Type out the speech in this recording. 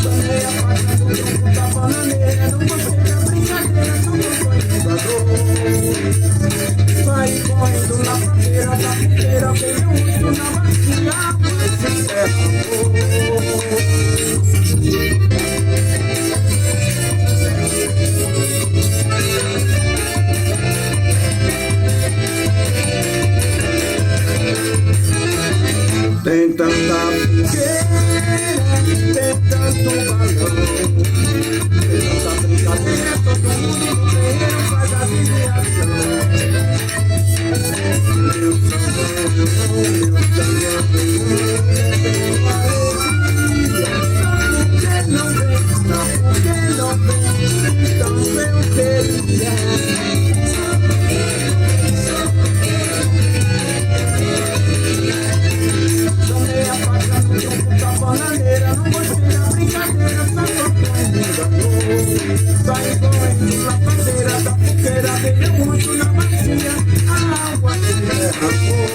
Tomei a faca do tronco da bananeira, não gostei da brincadeira, só não foi jogador. Saí correndo na fronteira da fogueira, veio muito na bacia, mas se ferrou. Tem tanta fogueira, tem tanto balão, tem tanta brincadeira, todo mundo no terreiro faz a desviação. Meu samba, meu samba, tem alegria. Sabe que não vem, sabe que não vem, então eu queria. Tomei a faca do tronco da bananeira, não gostei da brincadeira, só foi me enganou. Saí correndo na bandeira da fogueira, bebeu muito na bacia, a água se derramou.